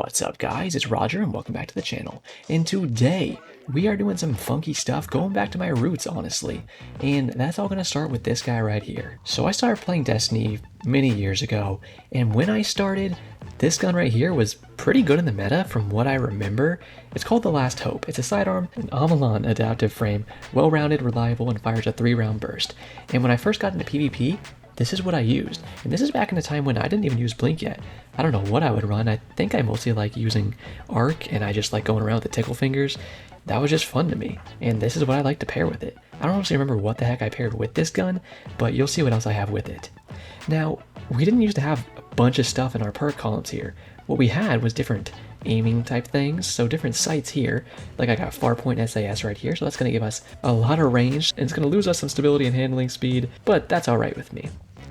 What's up guys, it's Roger and welcome back to the channel. And today, we are doing some funky stuff, going back to my roots honestly. And that's all gonna start with this guy right here. So I started playing Destiny many years ago, and when I started, this gun right here was pretty good in the meta from what I remember. It's called the Last Hope. It's a sidearm, an Amalan adaptive frame, well-rounded, reliable, and fires a 3-round burst. And when I first got into PvP, this is what I used, and this is back in the time when I didn't even use Blink yet. I don't know what I would run. I think I mostly like using Arc, and I just like going around with the tickle fingers. That was just fun to me, and this is what I like to pair with it. I don't honestly remember what the heck I paired with this gun, but you'll see what else I have with it. Now, we didn't used to have a bunch of stuff in our perk columns here. What we had was different aiming type things, so different sights here. Like I got Farpoint SAS right here, so that's going to give us a lot of range, and it's going to lose us some stability and handling speed, but that's alright with me.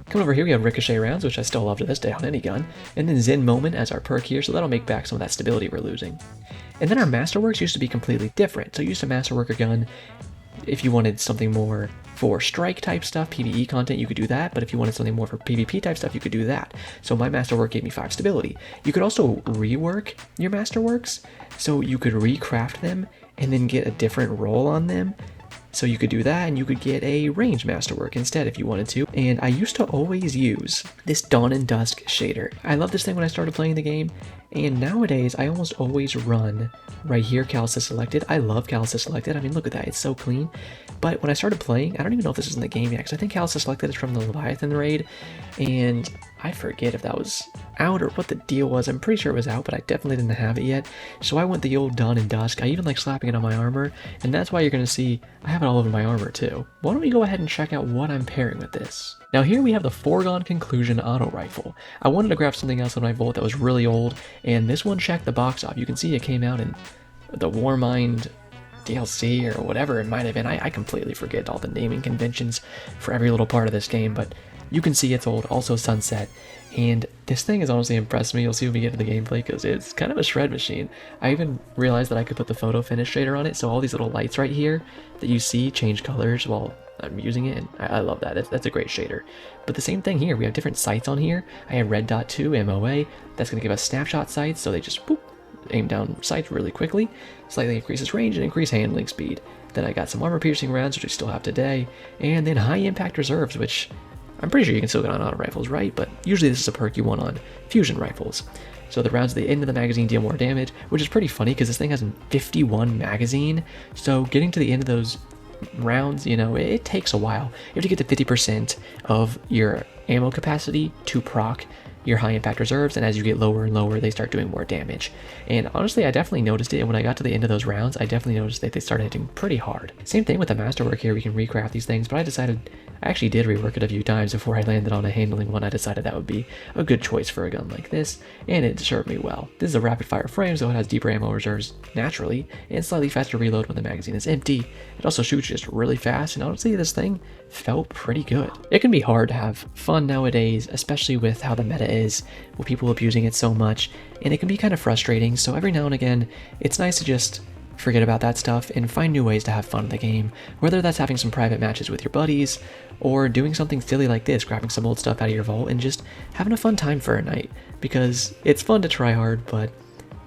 Coming over here, we have Ricochet rounds, which I still love to this day on any gun, and then Zen Moment as our perk here, so that'll make back some of that stability we're losing. And then our Masterworks used to be completely different. So you used to Masterwork a gun if you wanted something more for strike type stuff, PvE content, you could do that, but if you wanted something more for PvP type stuff, you could do that. So my Masterwork gave me 5 stability. You could also rework your Masterworks, so you could recraft them and then get a different roll on them. So you could do that, and you could get a range Masterwork instead if you wanted to. And I used to always use this Dawn and Dusk shader. I loved this thing when I started playing the game, and nowadays I almost always run right here Callisto Selected. I love Callisto Selected. I mean, look at that, it's so clean. But when I started playing, I don't even know if this is in the game yet, because I think Callisto Selected is from the Leviathan raid, and I forget if that was out or what the deal was. I'm pretty sure it was out, but I definitely didn't have it yet. So I went the old Dawn and Dusk. I even like slapping it on my armor, and that's why you're going to see I have it all over my armor too. Why don't we go ahead and check out what I'm pairing with this. Now here we have the Foregone Conclusion auto rifle. I wanted to grab something else on my Volt that was really old, and this one checked the box off. You can see it came out in the Warmind DLC or whatever it might have been. I completely forget all the naming conventions for every little part of this game, but you can see it's old, also Sunset, and this thing has honestly impressed me. You'll see when we get to the gameplay, because it's kind of a shred machine. I even realized that I could put the photo finish shader on it, so all these little lights right here that you see change colors while I'm using it, and I love that. That's a great shader. But the same thing here, we have different sights on here. I have red dot 2 MOA, that's going to give us snapshot sights, so they just boop, aim down sights really quickly, slightly increases range and increase handling speed. Then I got some armor piercing rounds, which we still have today, and then high impact reserves, which I'm pretty sure you can still get on auto rifles, right? But usually this is a perk you want on fusion rifles. So the rounds at the end of the magazine deal more damage, which is pretty funny because this thing has a 51 magazine, so getting to the end of those rounds, you know, it takes a while. You have to get to 50% of your ammo capacity to proc your high impact reserves, and as you get lower and lower, they start doing more damage. And honestly, I definitely noticed it, and when I got to the end of those rounds, I definitely noticed that they started hitting pretty hard. Same thing with the Masterwork here, we can recraft these things, but I actually did rework it a few times before I landed on a handling one. I decided that would be a good choice for a gun like this, and it served me well. This is a rapid fire frame, so it has deeper ammo reserves naturally, and slightly faster reload when the magazine is empty. It also shoots just really fast, and honestly, this thing felt pretty good. It can be hard to have fun nowadays, especially with how the meta is, with people abusing it so much, and it can be kind of frustrating, so every now and again, it's nice to just forget about that stuff and find new ways to have fun in the game, whether that's having some private matches with your buddies, or doing something silly like this, grabbing some old stuff out of your vault and just having a fun time for a night, because it's fun to try hard, but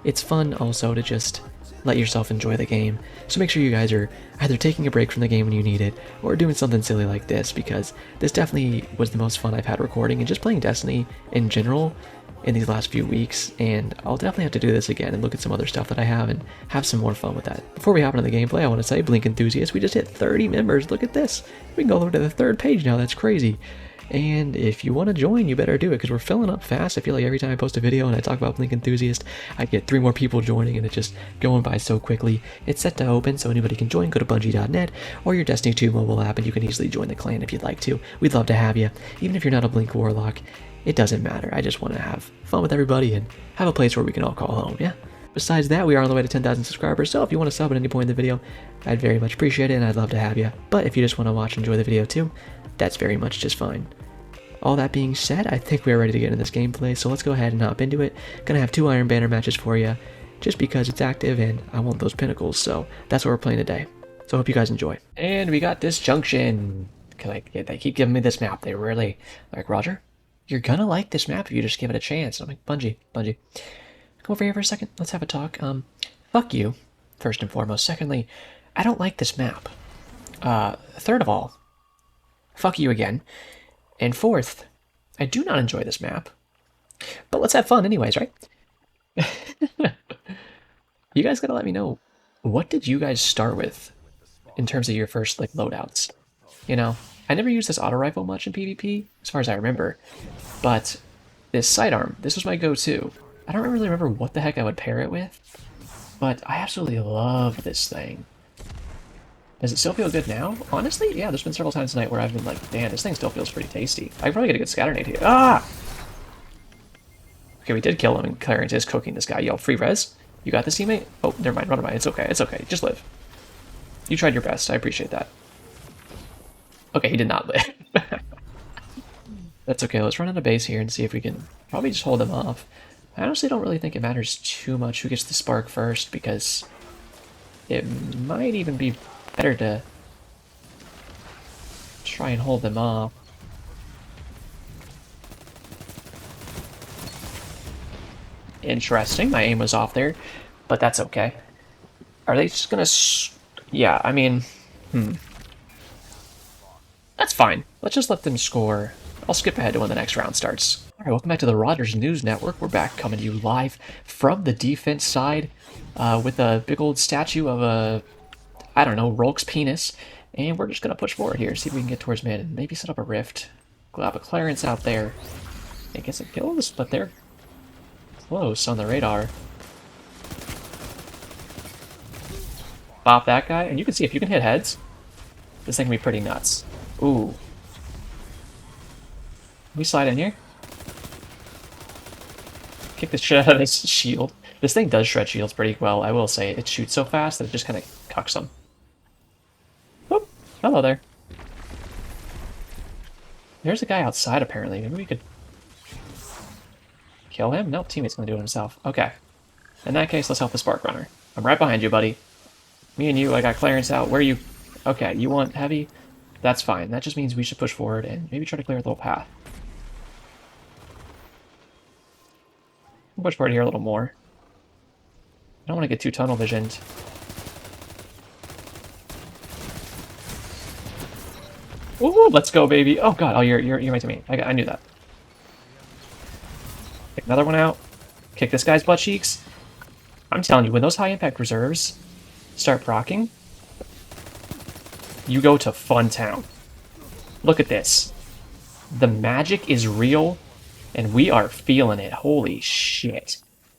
it's fun also to just let yourself enjoy the game. So make sure you guys are either taking a break from the game when you need it, or doing something silly like this, because this definitely was the most fun I've had recording and just playing Destiny in general in these last few weeks, and I'll definitely have to do this again and look at some other stuff that I have and have some more fun with that. Before we hop into the gameplay, I want to say, Blink Enthusiasts, we just hit 30 members. Look at this. We can go over to the 3rd page now. That's crazy. And if you want to join, you better do it, because we're filling up fast. I feel like every time I post a video and I talk about Blink Enthusiast, I get 3 more people joining, and it's just going by so quickly. It's set to open, so anybody can join. Go to Bungie.net or your Destiny 2 mobile app, and you can easily join the clan if you'd like to. We'd love to have you. Even if you're not a Blink Warlock, it doesn't matter. I just want to have fun with everybody and have a place where we can all call home, yeah? Besides that, we are on the way to 10,000 subscribers, so if you want to sub at any point in the video, I'd very much appreciate it, and I'd love to have you. But if you just want to watch and enjoy the video too, that's very much just fine. All that being said, I think we are ready to get into this gameplay, so let's go ahead and hop into it. Gonna have 2 Iron Banner matches for you, just because it's active and I want those pinnacles, so that's what we're playing today. So I hope you guys enjoy. And we got Disjunction. They keep giving me this map. They really, like, Roger, you're gonna like this map if you just give it a chance. I'm like, Bungie. Come over here for a second. Let's have a talk. Fuck you, first and foremost. Secondly, I don't like this map. Third of all, fuck you again. And fourth, I do not enjoy this map. But let's have fun anyways, right? You guys gotta let me know, what did you guys start with in terms of your first like loadouts? You know, I never used this auto rifle much in PvP, as far as I remember, but this sidearm, this was my go-to. I don't really remember what the heck I would pair it with, but I absolutely love this thing. Does it still feel good now? Honestly, yeah, there's been several times tonight where I've been like, damn, this thing still feels pretty tasty. I could probably get a good scatter nade here. Ah! Okay, we did kill him, and Clarence is cooking this guy. Yo, free res? You got this, teammate? Oh, never mind, run away. It's okay, it's okay. Just live. You tried your best. I appreciate that. Okay, he did not live. That's okay. Let's run into base here and see if we can probably just hold him off. I honestly don't really think it matters too much who gets the spark first, because it might even be better to try and hold them off. Interesting. My aim was off there, but that's okay. Are they just gonna... Yeah, I mean... That's fine. Let's just let them score. I'll skip ahead to when the next round starts. Alright, welcome back to the Rogers News Network. We're back coming to you live from the defense side with a big old statue of a, I don't know, Rolk's penis. And we're just going to push forward here, see if we can get towards mid and maybe set up a rift. Grab a Clarence out there. It gets a kills, but they're close on the radar. Bop that guy, and you can see if you can hit heads, this thing can be pretty nuts. Ooh. Can we slide in here? Kick the shit out of this shield. This thing does shred shields pretty well, I will say. It shoots so fast that it just kind of cucks them. Whoop! Hello there. There's a guy outside, apparently. Maybe we could kill him? Nope, teammate's gonna do it himself. Okay. In that case, let's help the Spark Runner. I'm right behind you, buddy. Me and you, I got Clarence out. Where are you? Okay, you want heavy? That's fine. That just means we should push forward and maybe try to clear a little path. We'll push forward here a little more. I don't want to get too tunnel visioned. Ooh, let's go, baby. Oh god, oh you're my teammate. I knew that. Take another one out. Kick this guy's butt cheeks. I'm telling you, when those high impact reserves start proccing, you go to Fun Town. Look at this. The magic is real, and we are feeling it. Holy shit.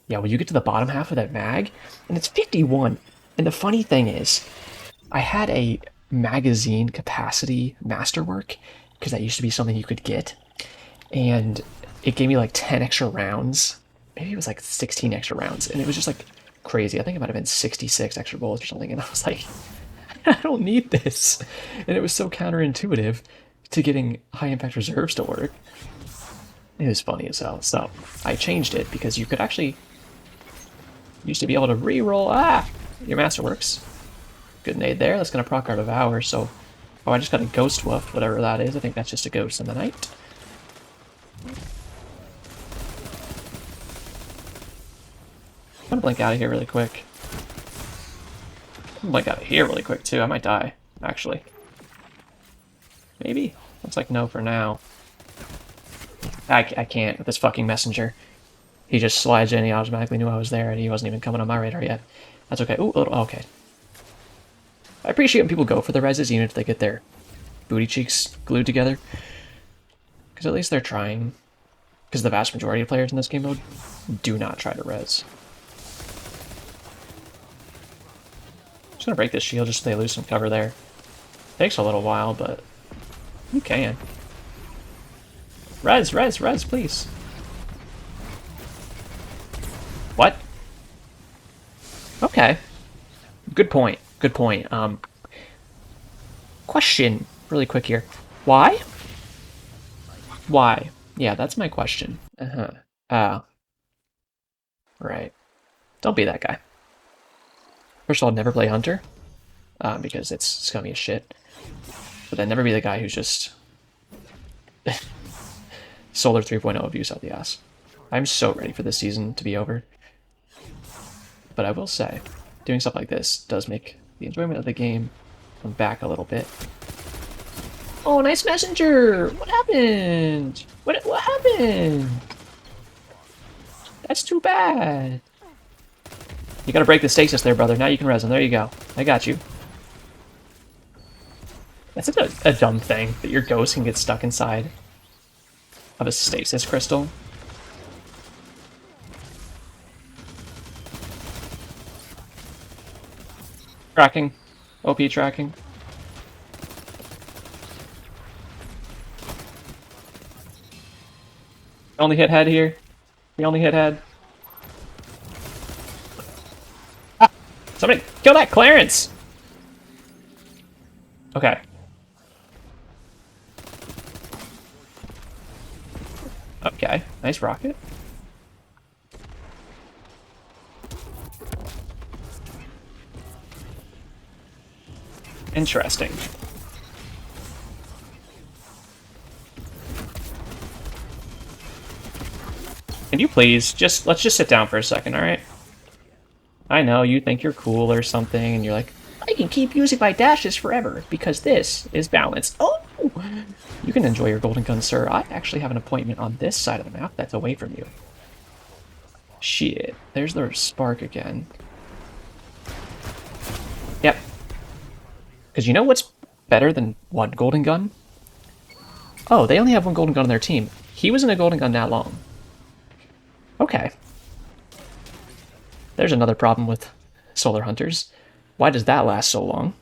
Yeah, when you get to the bottom half of that mag, and it's 51. And the funny thing is, I had a magazine capacity masterwork, because that used to be something you could get, and it gave me like 10 extra rounds. Maybe it was like 16 extra rounds, and it was just like crazy. I think it might have been 66 extra bullets or something, and I was like, I don't need this. And it was so counterintuitive to getting high impact reserves to work. It was funny as hell. So I changed it because you could actually used to be able to re-roll your masterworks. Good nade there. That's gonna proc our devour. So I just got a ghost woof, whatever that is. I think that's just a ghost in the night. I'm gonna blink out of here really quick. I'm gonna blink out of here really quick too. I might die, actually. Maybe? Looks like no for now. I can't with this fucking messenger. He just slides in, he automatically knew I was there, and he wasn't even coming on my radar yet. That's okay. Ooh, okay. I appreciate when people go for the reses, even if they get their booty cheeks glued together. Because at least they're trying. Because the vast majority of players in this game mode do not try to res. Just gonna break this shield just so they lose some cover there. Takes a little while, but you can. Res, please. What? Okay. Good point. Good point. Question, really quick here. Why? Why? Yeah, that's my question. Right. Don't be that guy. First of all, never play Hunter, because it's scummy as shit. But then never be the guy who's just Solar 3.0 abuse out the ass. I'm so ready for this season to be over. But I will say, doing stuff like this does make the enjoyment of the game come back a little bit. Oh, nice messenger! What happened? What happened? That's too bad. You gotta break the stasis there, brother. Now you can res him. There you go. I got you. That's a dumb thing, that your ghost can get stuck inside of a stasis crystal. Tracking. OP tracking. Only hit head here. We only hit head. Ah! Somebody kill that Clarence! Okay. Okay, nice rocket. Interesting. Can you please let's just sit down for a second, alright? I know, you think you're cool or something, and you're like, I can keep using my dashes forever, because this is balanced. Oh! You can enjoy your golden gun, sir. I actually have an appointment on this side of the map that's away from you. Shit. There's the spark again. Yep. Because you know what's better than one golden gun? Oh, they only have one golden gun on their team. He was in a golden gun that long. Okay. There's another problem with Solar Hunters. Why does that last so long?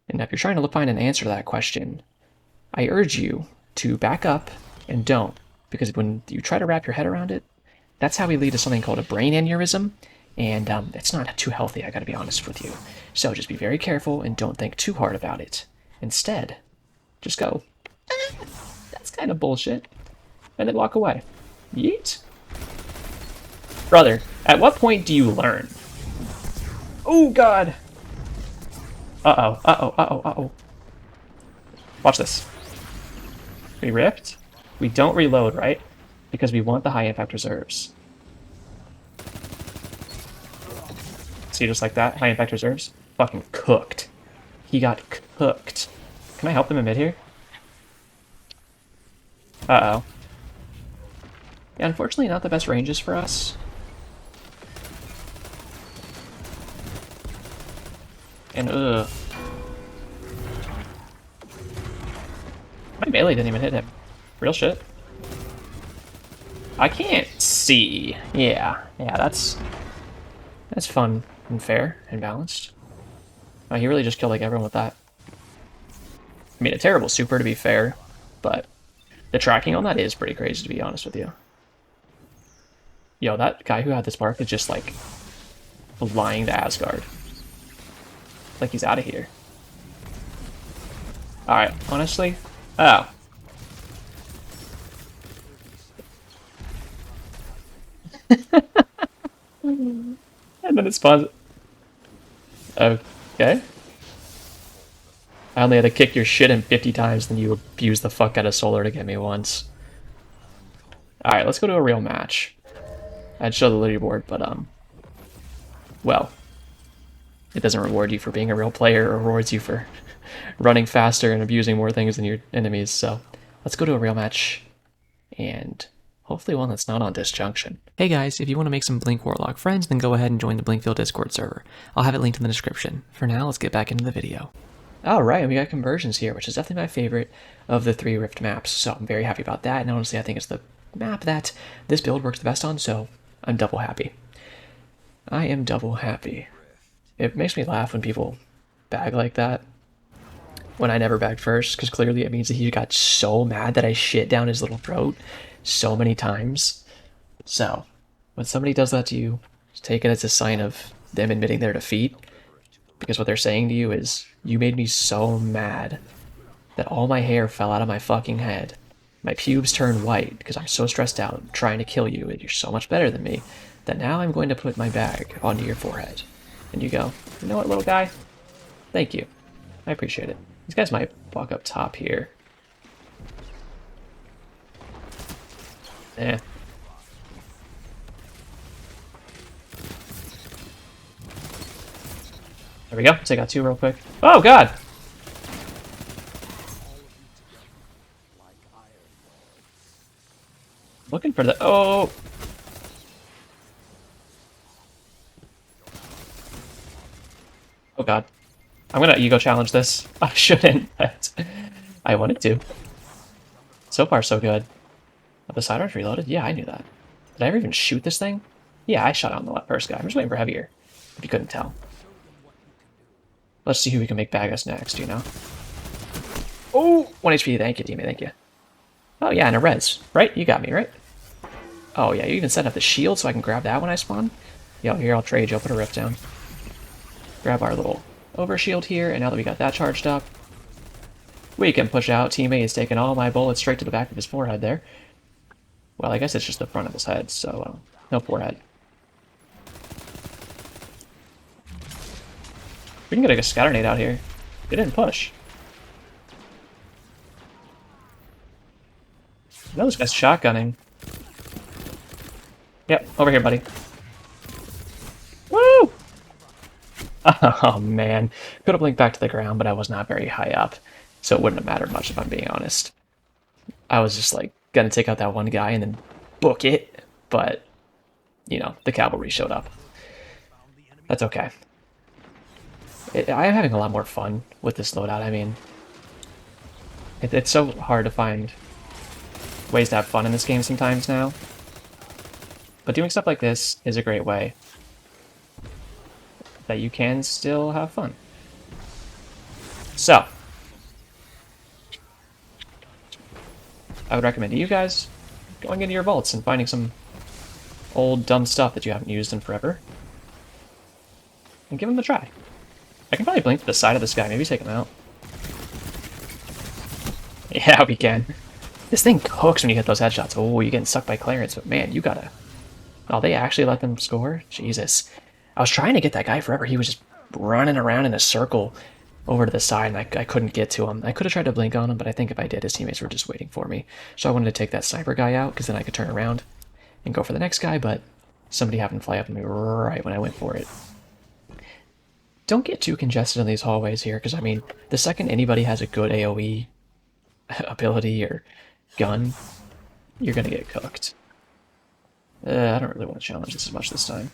And if you're trying to find an answer to that question, I urge you to back up and don't. Because when you try to wrap your head around it, that's how we lead to something called a brain aneurysm. And it's not too healthy, I gotta be honest with you. So just be very careful and don't think too hard about it. Instead, just go, that's kind of bullshit. And then walk away. Yeet. Brother, at what point do you learn? Oh, God. Uh-oh, uh-oh, uh-oh, uh-oh. Watch this. We ripped. We don't reload, right? Because we want the high impact reserves. See, just like that, high impact reserves. Fucking cooked. He got cooked. Can I help them in mid here? Uh-oh. Yeah, unfortunately not the best ranges for us. And my melee didn't even hit him. Real shit. I can't see. Yeah, that's fun and fair and balanced. Oh, he really just killed like everyone with that. I mean, a terrible super to be fair, but the tracking on that is pretty crazy to be honest with you. Yo, that guy who had this spark is just like flying to Asgard. Like he's out of here. Alright, honestly. Oh. And then it spawns. Okay. I only had to kick your shit in 50 times, then you abused the fuck out of Solar to get me once. Alright, let's go to a real match. I'd show the leaderboard, but well, it doesn't reward you for being a real player, or rewards you for running faster and abusing more things than your enemies, so let's go to a real match, and hopefully one that's not on Disjunction. Hey guys, if you want to make some Blink Warlock friends, then go ahead and join the Blinkfield Discord server. I'll have it linked in the description. For now, let's get back into the video. Alright, we got conversions here, which is definitely my favorite of the 3 Rift maps, so I'm very happy about that, and honestly I think it's the map that this build works the best on, so I'm double happy. I am double happy. It makes me laugh when people bag like that. When I never bagged first, because clearly it means that he got so mad that I shit down his little throat so many times. So, when somebody does that to you, just take it as a sign of them admitting their defeat. Because what they're saying to you is, you made me so mad that all my hair fell out of my fucking head. My pubes turned white because I'm so stressed out trying to kill you and you're so much better than me that now I'm going to put my bag onto your forehead. And you go, you know what, little guy? Thank you. I appreciate it. These guys might walk up top here. Eh. we go. Take out 2 real quick. Oh, God! Looking for the... Oh! Oh, God. I'm gonna ego challenge this. I shouldn't, but I wanted to. So far, so good. Oh, the sidearm's reloaded? Yeah, I knew that. Did I ever even shoot this thing? Yeah, I shot on the first guy. I'm just waiting for heavier, if you couldn't tell. Let's see who we can make bag us next, you know? Oh! 1 HP, thank you, teammate, thank you. Oh, yeah, and a res, right? You got me, right? Oh, yeah, you even set up the shield so I can grab that when I spawn? Yo, here, I'll trade you. I'll put a rift down. Grab our little overshield here, and now that we got that charged up, we can push out. Teammate is taking all my bullets straight to the back of his forehead there. Well, I guess it's just the front of his head, so no forehead. We can get a scatter nade out here. They didn't push. No, this guy's shotgunning. Yep, over here, buddy. Woo! Oh, man. Could have blinked back to the ground, but I was not very high up, so it wouldn't have mattered much if I'm being honest. I was just, like, gonna take out that one guy and then book it, but, you know, the cavalry showed up. That's okay. I am having a lot more fun with this loadout. I mean, it's so hard to find ways to have fun in this game sometimes now. But doing stuff like this is a great way that you can still have fun. So, I would recommend to you guys going into your vaults and finding some old dumb stuff that you haven't used in forever and give them a try. I can probably blink to the side of this guy, maybe take him out. Yeah, we can. This thing cooks when you hit those headshots. Oh, you're getting sucked by Clarence, but man, you gotta... Oh, they actually let them score? Jesus. I was trying to get that guy forever. He was just running around in a circle over to the side, and I couldn't get to him. I could have tried to blink on him, but I think if I did, his teammates were just waiting for me. So I wanted to take that sniper guy out, because then I could turn around and go for the next guy, but somebody happened to fly up on me right when I went for it. Don't get too congested in these hallways here, because, I mean, the second anybody has a good AoE ability or gun, you're going to get cooked. I don't really want to challenge this as much this time.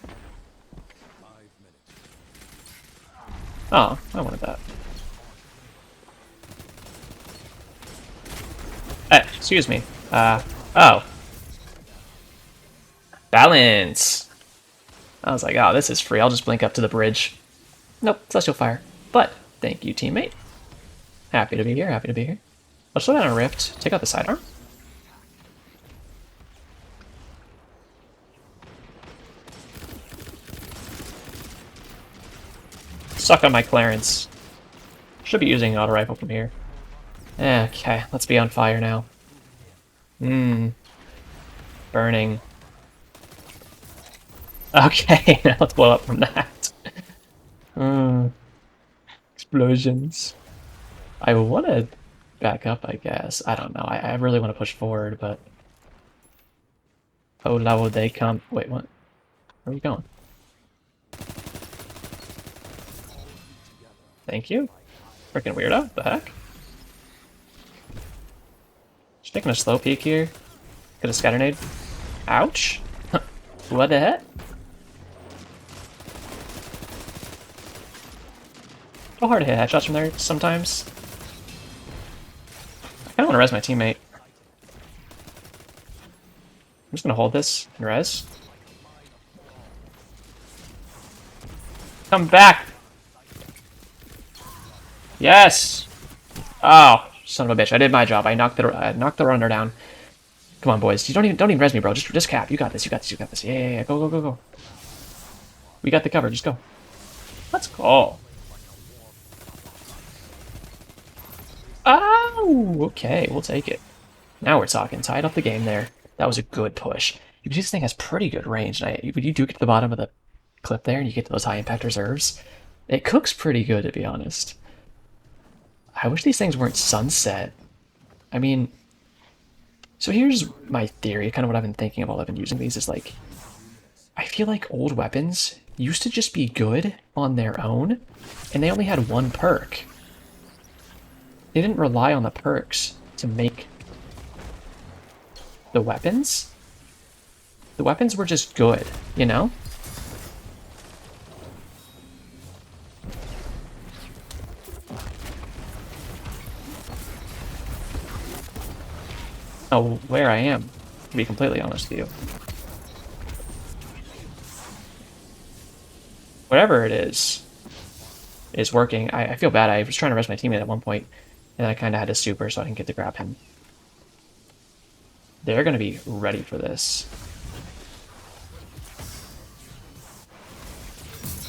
Oh, I wanted that. Excuse me. Oh. Balance! I was like, oh, this is free. I'll just blink up to the bridge. Nope, Celestial Fire. But, thank you, teammate. Happy to be here, happy to be here. Let's slow down a rift. Take out the sidearm. Suck on my Clarence. Should be using an auto rifle from here. Okay, let's be on fire now. Burning. Okay, now let's blow up from that. Explosions. I want to back up, I guess. I don't know. I really want to push forward, but... Oh, now will they come? Wait, what? Where are you going? Thank you. Freaking weirdo. The heck? Just taking a slow peek here. Get a scatter nade. Ouch. What the heck? So hard to hit headshots from there sometimes. I kinda wanna res my teammate. I'm just gonna hold this and res. Come back! Yes! Oh, son of a bitch! I did my job. I knocked the runner down. Come on, boys! You don't even res me, bro. Just cap. You got this. You got this. You got this. Yeah. Go, go, go, go. We got the cover. Just go. Let's go. Oh, okay. We'll take it. Now we're talking. Tied up the game there. That was a good push. You can see this thing has pretty good range. And when you do get to the bottom of the clip there, and you get to those high impact reserves, it cooks pretty good, to be honest. I wish these things weren't sunset. I mean, so here's my theory, kind of what I've been thinking of while I've been using these is like, I feel like old weapons used to just be good on their own, and they only had one perk. They didn't rely on the perks to make the weapons. The weapons were just good, you know? Oh, where I am, to be completely honest with you. Whatever it is working. I feel bad. I was trying to rest my teammate at one point, and I kind of had to super so I can get to grab him. They're going to be ready for this.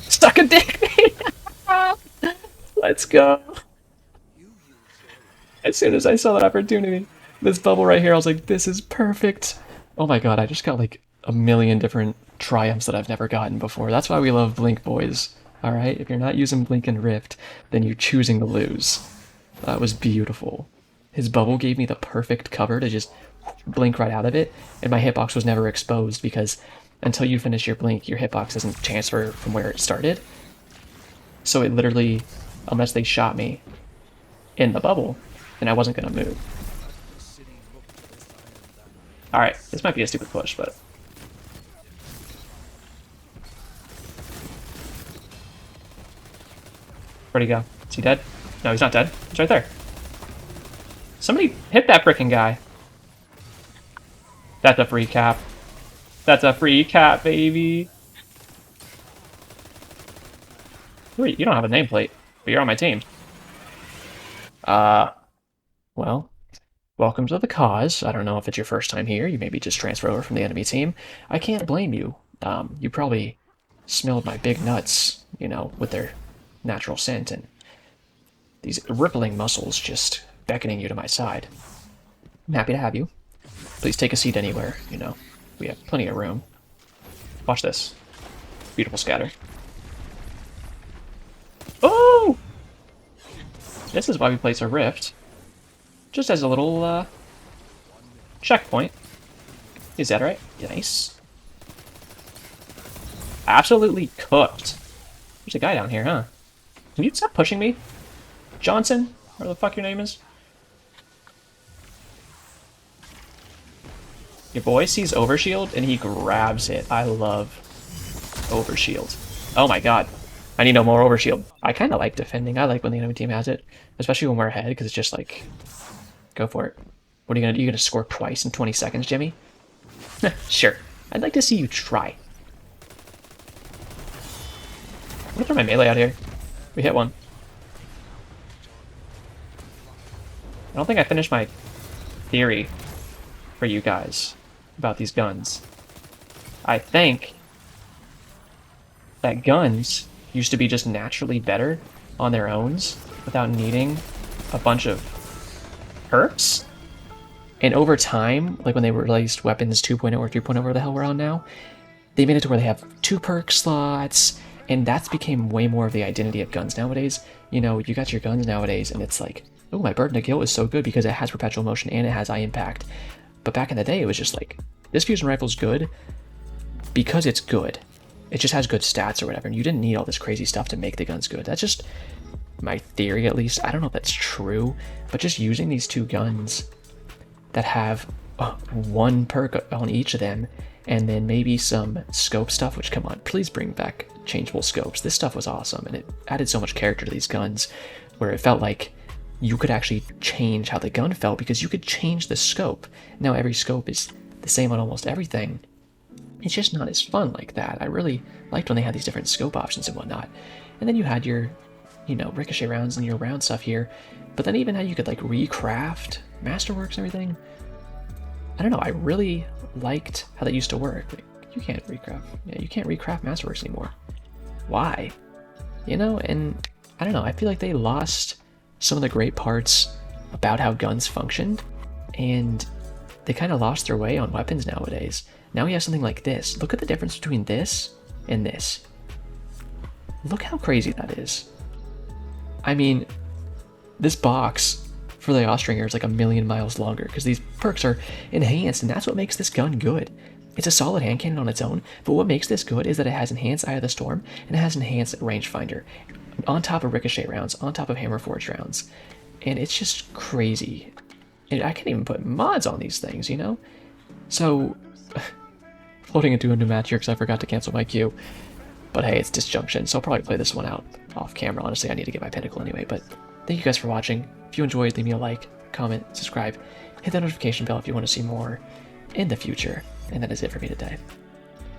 Suck a dick! Let's go. As soon as I saw that opportunity, this bubble right here, I was like, this is perfect. Oh my god, I just got like a million different triumphs that I've never gotten before. That's why we love Blink, boys. Alright, if you're not using Blink and Rift, then you're choosing to lose. That was beautiful. His bubble gave me the perfect cover to just blink right out of it, and my hitbox was never exposed because until you finish your blink, your hitbox doesn't transfer from where it started. So it literally, unless they shot me in the bubble, then I wasn't going to move. Alright, this might be a stupid push, but... Where'd he go? Is he dead? No, he's not dead. He's right there. Somebody hit that frickin' guy. That's a free cap. That's a free cap, baby. Wait, you don't have a nameplate, but you're on my team. Well, welcome to the cause. I don't know if it's your first time here. You maybe just transfer over from the enemy team. I can't blame you. You probably smelled my big nuts, you know, with their natural scent and these rippling muscles just beckoning you to my side. I'm happy to have you. Please take a seat anywhere, you know. We have plenty of room. Watch this. Beautiful scatter. Oh! This is why we place a rift. Just as a little, checkpoint. Is that right? Nice. Absolutely cooked. There's a guy down here, huh? Can you stop pushing me? Johnson? Whatever the fuck your name is? Your boy sees Overshield and he grabs it. I love Overshield. Oh my god. I need no more Overshield. I kind of like defending. I like when the enemy team has it. Especially when we're ahead, because it's just like... Go for it. What are you gonna do? You gonna score twice in 20 seconds, Jimmy? Sure. I'd like to see you try. I'm gonna throw my melee out here. We hit one. I don't think I finished my theory for you guys about these guns. I think that guns used to be just naturally better on their own without needing a bunch of perks. And over time, like when they released Weapons 2.0 or 3.0, where the hell we're on now, they made it to where they have 2 perk slots, and that's became way more of the identity of guns nowadays. You know, you got your guns nowadays, and it's like, oh, my Burden of Guilt is so good because it has perpetual motion and it has eye impact. But back in the day, it was just like, this fusion rifle's good because it's good. It just has good stats or whatever, and you didn't need all this crazy stuff to make the guns good. That's just my theory, at least. I don't know if that's true, but just using these 2 guns that have 1 perk on each of them, and then maybe some scope stuff, which, come on, please bring back changeable scopes. This stuff was awesome, and it added so much character to these guns, where it felt like you could actually change how the gun felt because you could change the scope. Now every scope is the same on almost everything. It's just not as fun like that. I really liked when they had these different scope options and whatnot. And then you had your, you know, ricochet rounds and your round stuff here. But then even how you could like recraft Masterworks and everything. I don't know, I really liked how that used to work. Like, you can't recraft. Yeah, you can't recraft Masterworks anymore. Why? You know, and I don't know, I feel like they lost some of the great parts about how guns functioned, and they kind of lost their way on weapons nowadays. Now we have something like this. Look at the difference between this and this. Look how crazy that is. I mean, this box for the Austringer is like 1,000,000 miles longer because these perks are enhanced, and that's what makes this gun good. It's a solid hand cannon on its own, but what makes this good is that it has enhanced Eye of the Storm and it has enhanced rangefinder on top of ricochet rounds, on top of hammer forge rounds. And it's just crazy. And I can't even put mods on these things, you know? So, floating into a new match here because I forgot to cancel my queue. But hey, it's Disjunction, so I'll probably play this one out off camera. Honestly, I need to get my pinnacle anyway. But thank you guys for watching. If you enjoyed, leave me a like, comment, subscribe, hit that notification bell if you want to see more in the future. And that is it for me today.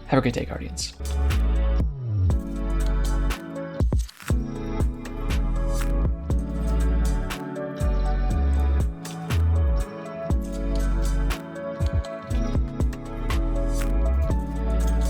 Have a great day, Guardians.